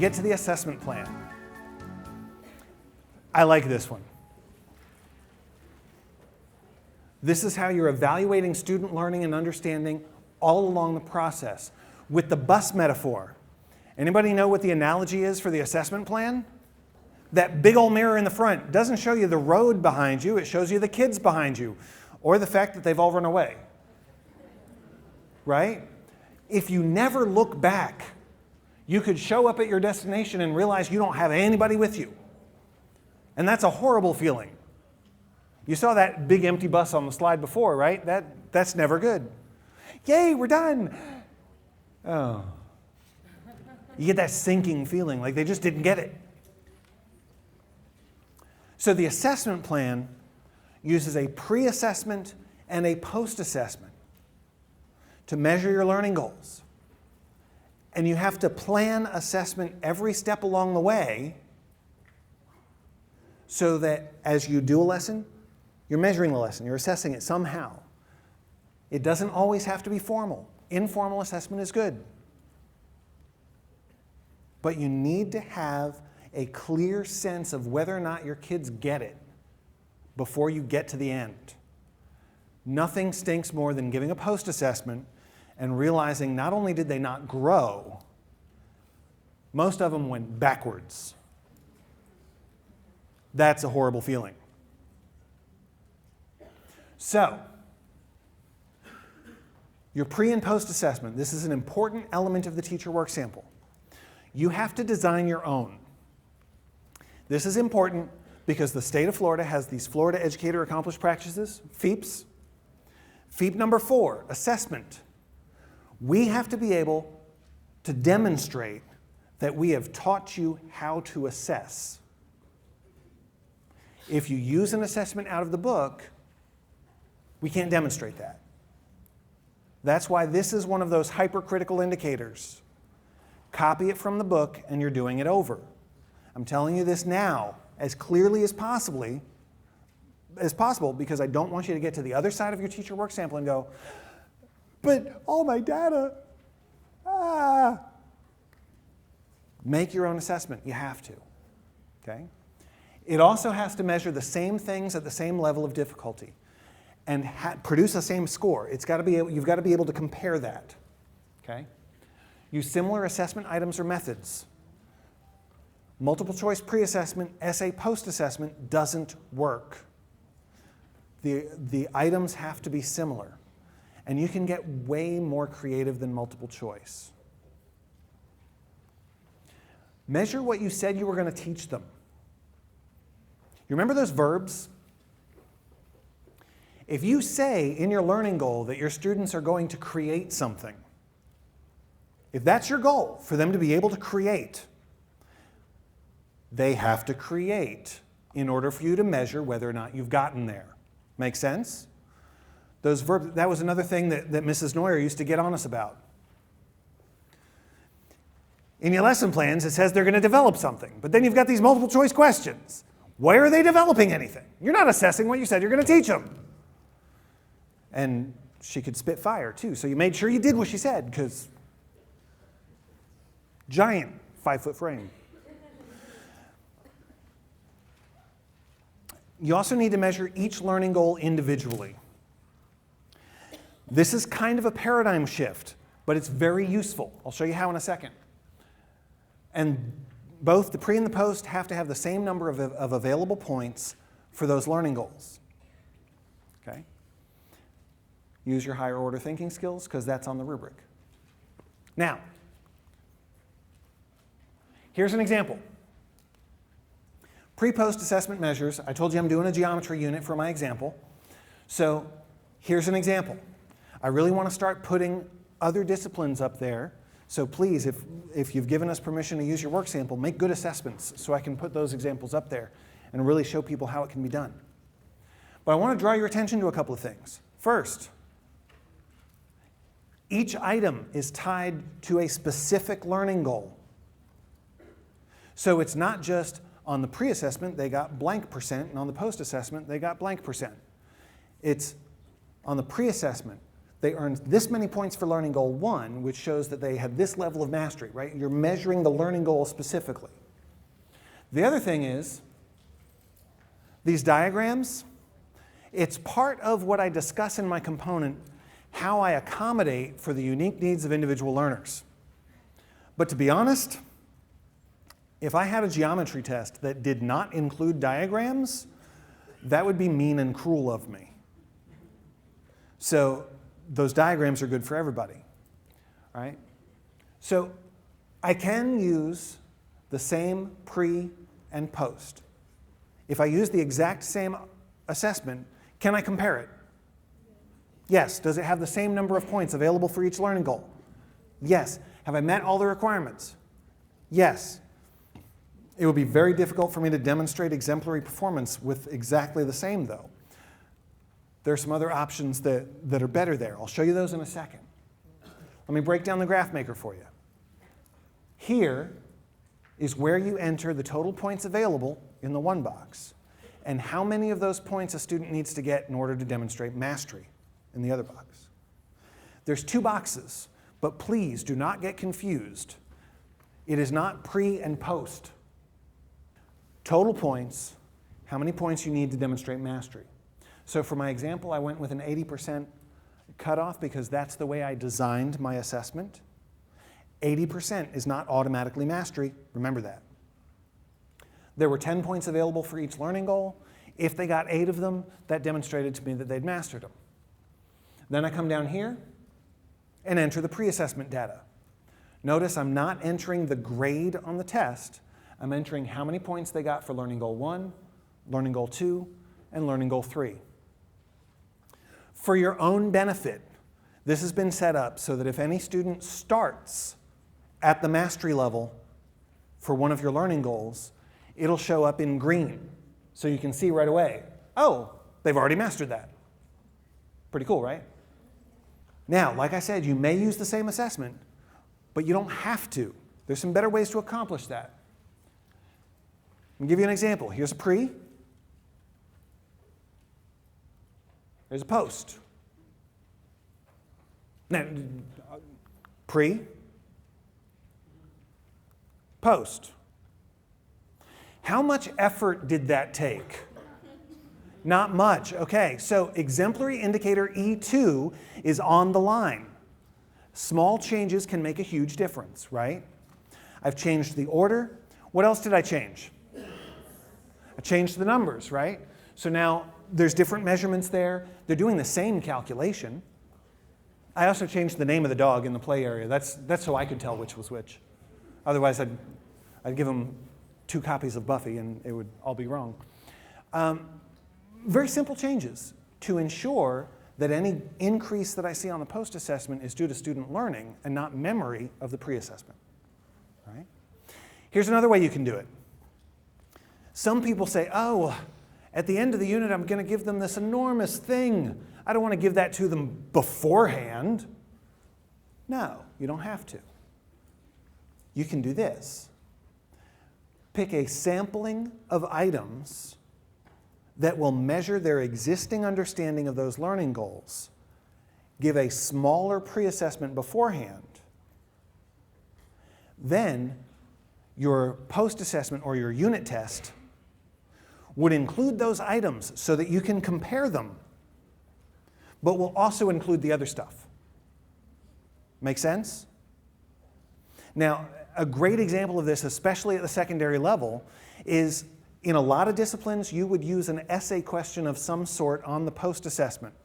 get to the assessment plan. I like this one. This is how you're evaluating student learning and understanding all along the process. With the bus metaphor, anybody know what the analogy is for the assessment plan? That big old mirror in the front doesn't show you the road behind you, it shows you the kids behind you, or the fact that they've all run away. Right? If you never look back, you could show up at your destination and realize you don't have anybody with you. And that's a horrible feeling. You saw that big empty bus on the slide before, right? That's never good. Yay, we're done. Oh. You get that sinking feeling like they just didn't get it. So the assessment plan uses a pre-assessment and a post-assessment to measure your learning goals. And you have to plan assessment every step along the way so that as you do a lesson, you're measuring the lesson, you're assessing it somehow. It doesn't always have to be formal. Informal assessment is good. But you need to have a clear sense of whether or not your kids get it before you get to the end. Nothing stinks more than giving a post-assessment and realizing not only did they not grow, most of them went backwards. That's a horrible feeling. So, your pre- and post-assessment, this is an important element of the teacher work sample. You have to design your own. This is important because the state of Florida has these Florida Educator Accomplished Practices, FEAPs. FEAP number 4, assessment. We have to be able to demonstrate that we have taught you how to assess. If you use an assessment out of the book, we can't demonstrate that. That's why this is one of those hypercritical indicators. Copy it from the book and you're doing it over. I'm telling you this now as clearly as possible because I don't want you to get to the other side of your teacher work sample and go, but all my data, Make your own assessment. You have to. Okay? It also has to measure the same things at the same level of difficulty and produce the same score. You've got to be able to compare that. Okay? Use similar assessment items or methods. Multiple choice pre-assessment, essay post-assessment doesn't work. The items have to be similar. And you can get way more creative than multiple choice. Measure what you said you were going to teach them. You remember those verbs? If you say in your learning goal that your students are going to create something, if that's your goal, for them to be able to create, they have to create in order for you to measure whether or not you've gotten there. Make sense? Those verbs, that was another thing that Mrs. Neuer used to get on us about. In your lesson plans, it says they're going to develop something, but then you've got these multiple choice questions. Where are they developing anything? You're not assessing what you said you're going to teach them. And she could spit fire too, so you made sure you did what she said, because giant 5-foot frame. You also need to measure each learning goal individually. This is kind of a paradigm shift, but it's very useful. I'll show you how in a second. And both the pre and the post have to have the same number of available points for those learning goals. Okay? Use your higher order thinking skills, because that's on the rubric. Now, here's an example. Pre-post assessment measures. I told you I'm doing a geometry unit for my example. So here's an example. I really want to start putting other disciplines up there. So please, if you've given us permission to use your work sample, make good assessments so I can put those examples up there and really show people how it can be done. But I want to draw your attention to a couple of things. First, each item is tied to a specific learning goal. So it's not just on the pre-assessment they got blank percent, and on the post-assessment they got blank percent. It's on the pre-assessment. they earned this many points for learning goal 1, which shows that they had this level of mastery, right? You're measuring the learning goal specifically. The other thing is, these diagrams, it's part of what I discuss in my component, how I accommodate for the unique needs of individual learners. But to be honest, if I had a geometry test that did not include diagrams, that would be mean and cruel of me. So those diagrams are good for everybody, right? So I can use the same pre and post. If I use the exact same assessment, can I compare it? Yes. Does it have the same number of points available for each learning goal? Yes. Have I met all the requirements? Yes. It would be very difficult for me to demonstrate exemplary performance with exactly the same, though. There are some other options that are better there. I'll show you those in a second. Let me break down the graph maker for you. Here is where you enter the total points available in the one box, and how many of those points a student needs to get in order to demonstrate mastery in the other box. There's 2 boxes, but please do not get confused. It is not pre and post. Total points, how many points you need to demonstrate mastery. So for my example, I went with an 80% cutoff because that's the way I designed my assessment. 80% is not automatically mastery, remember that. There were 10 points available for each learning goal. If they got 8 of them, that demonstrated to me that they'd mastered them. Then I come down here and enter the pre-assessment data. Notice I'm not entering the grade on the test. I'm entering how many points they got for learning goal 1, learning goal 2, and learning goal 3. For your own benefit, this has been set up so that if any student starts at the mastery level for one of your learning goals, it'll show up in green. So you can see right away, oh, they've already mastered that. Pretty cool, right? Now, like I said, you may use the same assessment, but you don't have to. There's some better ways to accomplish that. Let me give you an example. Here's a pre. There's a post. Now, pre, post. How much effort did that take? Not much. Okay, so exemplary indicator E2 is on the line. Small changes can make a huge difference, right? I've changed the order. What else did I change? I changed the numbers, right? So now there's different measurements there. They're doing the same calculation. I also changed the name of the dog in the play area. That's so I could tell which was which. Otherwise, I'd give them 2 copies of Buffy and it would all be wrong. Very simple changes to ensure that any increase that I see on the post-assessment is due to student learning and not memory of the pre-assessment. All right? Here's another way you can do it. Some people say, oh, at the end of the unit, I'm going to give them this enormous thing. I don't want to give that to them beforehand. No, you don't have to. You can do this. Pick a sampling of items that will measure their existing understanding of those learning goals. Give a smaller pre-assessment beforehand. Then your post-assessment or your unit test would include those items so that you can compare them, but will also include the other stuff. Make sense? Now, a great example of this, especially at the secondary level, is in a lot of disciplines, you would use an essay question of some sort on the post-assessment.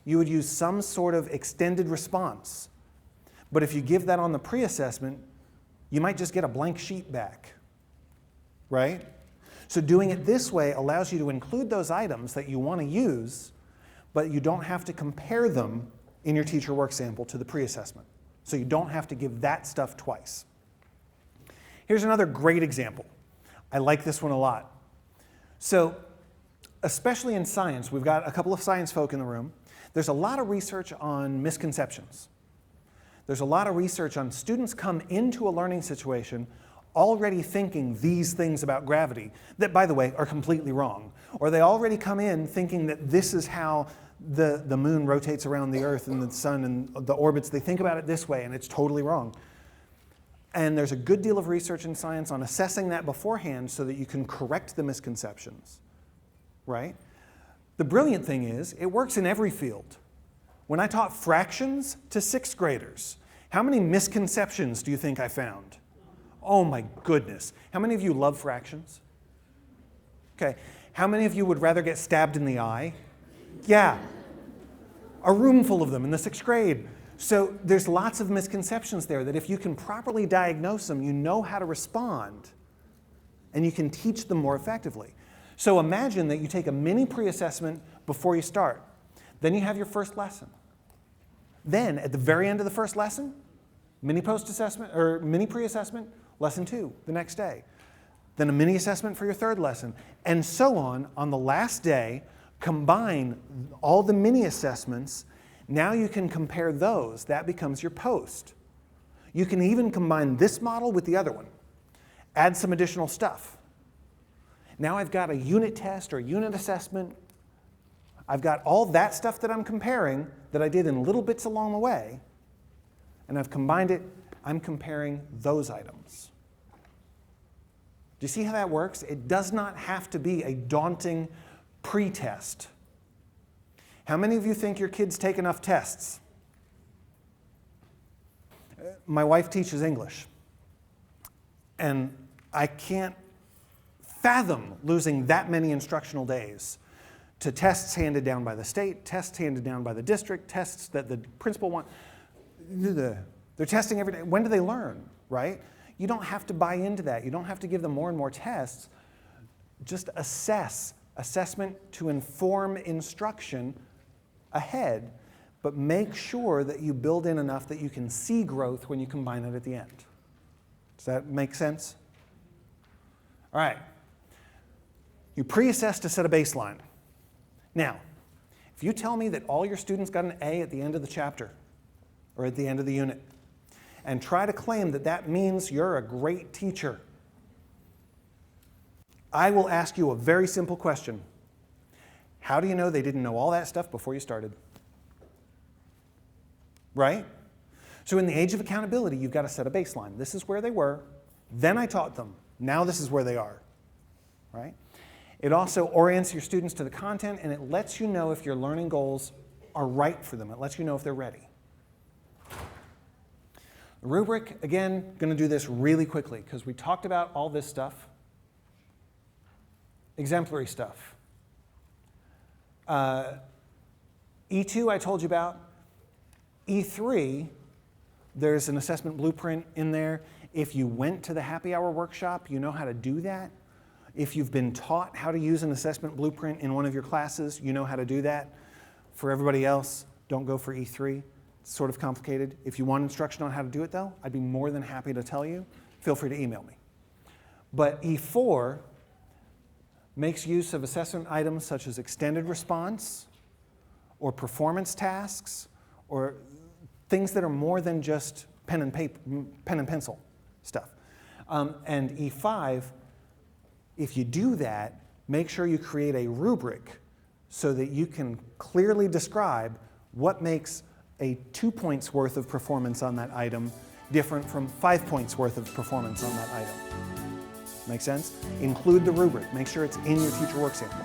You would use some sort of extended response. But if you give that on the pre-assessment, you might just get a blank sheet back, right? So doing it this way allows you to include those items that you want to use, but you don't have to compare them in your teacher work sample to the pre-assessment. So you don't have to give that stuff twice. Here's another great example. I like this one a lot. So, especially in science, we've got a couple of science folk in the room. There's a lot of research on misconceptions. There's a lot of research on students come into a learning situation already thinking these things about gravity that, by the way, are completely wrong. Or they already come in thinking that this is how the moon rotates around the Earth and the sun and the orbits. They think about it this way, and it's totally wrong. And there's a good deal of research in science on assessing that beforehand so that you can correct the misconceptions, right? The brilliant thing is, it works in every field. When I taught fractions to 6th graders, how many misconceptions do you think I found? Oh my goodness. How many of you love fractions? Okay. How many of you would rather get stabbed in the eye? Yeah. A room full of them in the 6th grade. So there's lots of misconceptions there that if you can properly diagnose them, you know how to respond, and you can teach them more effectively. So imagine that you take a mini pre-assessment before you start. Then you have your first lesson. Then at the very end of the first lesson, mini post-assessment or mini pre-assessment, lesson 2 the next day. Then a mini assessment for your third lesson, and so on the last day. Combine all the mini assessments. Now you can compare those. That becomes your post. You can even combine this model with the other one. Add some additional stuff. Now I've got a unit test or unit assessment. I've got all that stuff that I'm comparing that I did in little bits along the way, and I've combined it. I'm comparing those items. Do you see how that works? It does not have to be a daunting pre-test. How many of you think your kids take enough tests? My wife teaches English, and I can't fathom losing that many instructional days to tests handed down by the state, tests handed down by the district, tests that the principal wants. They're testing every day. When do they learn, right? You don't have to buy into that. You don't have to give them more and more tests. Just assess. Assessment to inform instruction ahead, but make sure that you build in enough that you can see growth when you combine it at the end. Does that make sense? All right. You pre-assess to set a baseline. Now, if you tell me that all your students got an A at the end of the chapter or at the end of the unit, and try to claim that that means you're a great teacher, I will ask you a very simple question. How do you know they didn't know all that stuff before you started? Right? So in the age of accountability, you've got to set a baseline. This is where they were. Then I taught them. Now this is where they are. Right? It also orients your students to the content, and it lets you know if your learning goals are right for them. It lets you know if they're ready. The rubric, again, going to do this really quickly because we talked about all this stuff. Exemplary stuff. E2 I told you about. E3, there's an assessment blueprint in there. If you went to the happy hour workshop, you know how to do that. If you've been taught how to use an assessment blueprint in one of your classes, you know how to do that. For everybody else, don't go for E3. It's sort of complicated. If you want instruction on how to do it, though, I'd be more than happy to tell you. Feel free to email me. But E4 makes use of assessment items such as extended response or performance tasks or things that are more than just pen and pencil stuff. And E5, if you do that, make sure you create a rubric so that you can clearly describe what makes a 2 points worth of performance on that item different from 5 points worth of performance on that item. Make sense? Include the rubric. Make sure it's in your teacher work sample.